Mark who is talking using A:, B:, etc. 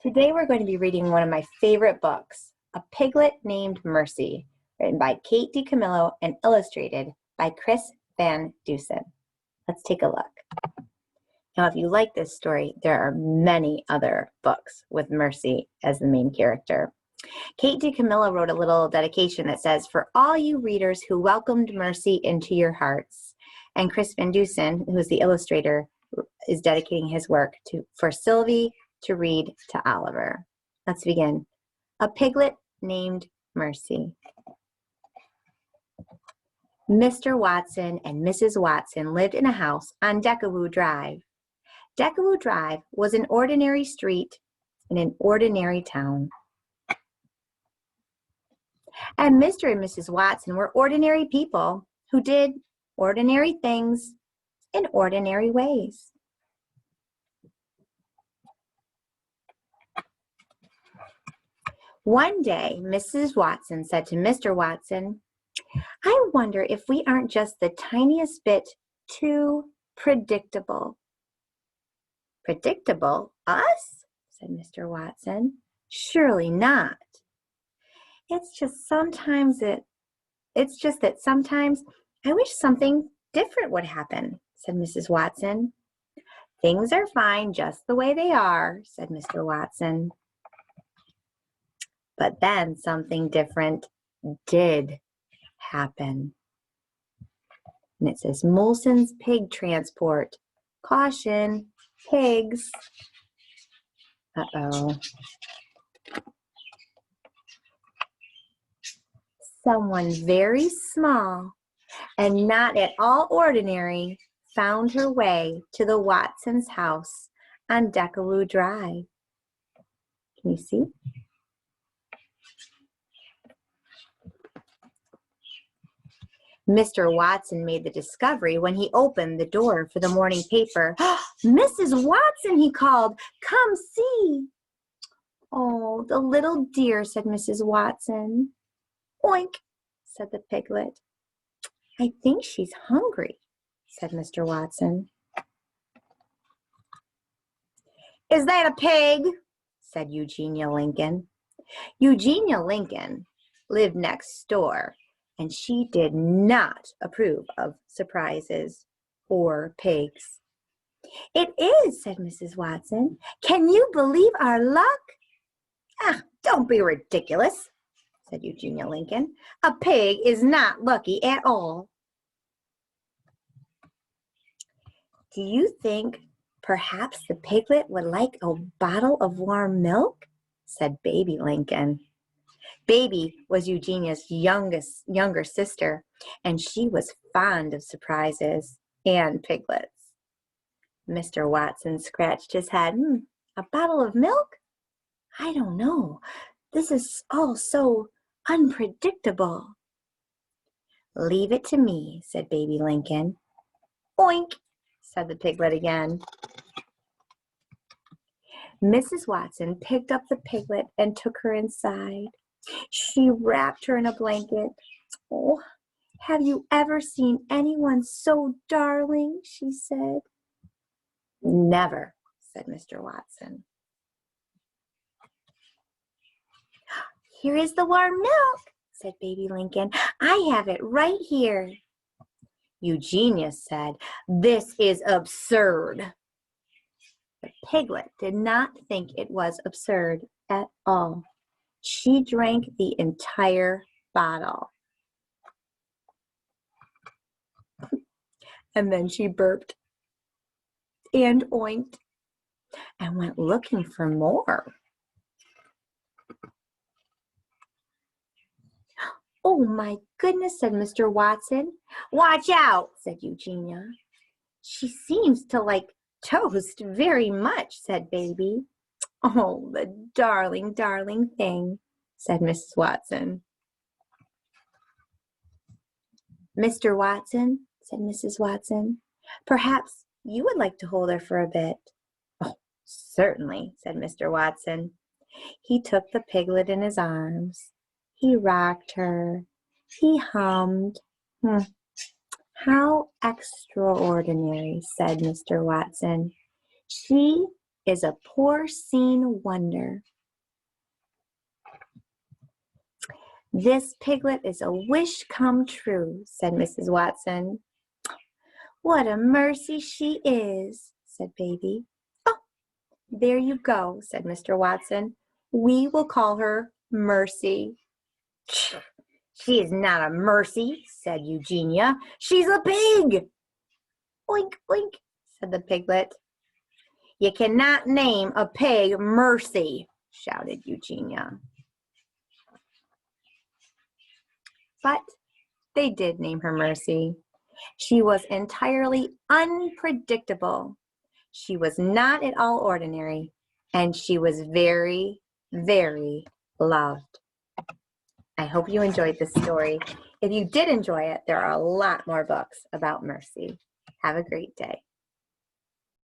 A: Today we're going to be reading one of my favorite books, A Piglet Named Mercy, written by Kate Dicamillo and illustrated by Chris Van Dusen. Let's take a look. Now, if you like this story, there are many other books with Mercy as the main character. Kate Dicamillo wrote a little dedication that says, "For all you readers who welcomed Mercy into your hearts." And Chris Van Dusen, who is the illustrator, is dedicating his work for Sylvie to read to Oliver. Let's begin. A Piglet Named Mercy. Mr. Watson and Mrs. Watson lived in a house on Dicamillo Drive. Dicamillo Drive was an ordinary street in an ordinary town. And Mr. and Mrs. Watson were ordinary people who did ordinary things in ordinary ways. One day, Mrs. Watson said to Mr. Watson, "I wonder if we aren't just the tiniest bit too predictable." "Predictable? Us?" said Mr. Watson. "Surely not. It's just that sometimes I wish something different would happen," said Mrs. Watson. "Things are fine just the way they are," said Mr. Watson. But then something different did happen. And it says, "Molson's Pig Transport. Caution, pigs." Uh-oh. Someone very small and not at all ordinary found her way to the Watsons' house on Dicamillo Drive. Can you see? Mr. Watson made the discovery when he opened the door for the morning paper. "Mrs. Watson," he called, "come see." "Oh, the little dear," said Mrs. Watson. "Oink," said the piglet. "I think she's hungry," said Mr. Watson. "Is that a pig?" said Eugenia Lincoln. Eugenia Lincoln lived next door, and she did not approve of surprises or pigs. "It is," said Mrs. Watson. "Can you believe our luck?" "Ah, don't be ridiculous," said Eugenia Lincoln. "A pig is not lucky at all." "Do you think perhaps the piglet would like a bottle of warm milk?" said Baby Lincoln. Baby was Eugenia's younger sister, and she was fond of surprises and piglets. Mr. Watson scratched his head. "A bottle of milk? I don't know. This is all so unpredictable." "Leave it to me," said Baby Lincoln. "Oink," said the piglet again. Mrs. Watson picked up the piglet and took her inside. She wrapped her in a blanket. "Oh, have you ever seen anyone so darling?" she said. "Never," said Mr. Watson. "Here is the warm milk," said Baby Lincoln. "I have it right here." Eugenia said, "This is absurd." The piglet did not think it was absurd at all. She drank the entire bottle. And then she burped and oinked and went looking for more. "Oh my goodness," said Mr. Watson. "Watch out," said Eugenia. "She seems to like toast very much," said Baby. "Oh, the darling, darling thing," said Mrs. Watson. "Mr. Watson," said Mrs. Watson, "perhaps you would like to hold her for a bit." "Oh, certainly," said Mr. Watson. He took the piglet in his arms. He rocked her. He hummed. "How extraordinary," said Mr. Watson. "She is a porcine wonder. This piglet is a wish come true, said Mrs. Watson. What a mercy she is, said Baby. Oh, there you go, said Mr. Watson. We will call her Mercy. She is not a mercy, said Eugenia. She's a pig. Oink, oink, said the piglet. You cannot name a pig Mercy, shouted Eugenia. But they did name her Mercy. She was entirely unpredictable. She was not at all ordinary, and she was very, very loved. I hope you enjoyed this story. If you did enjoy it, there are a lot more books about Mercy. Have a great day.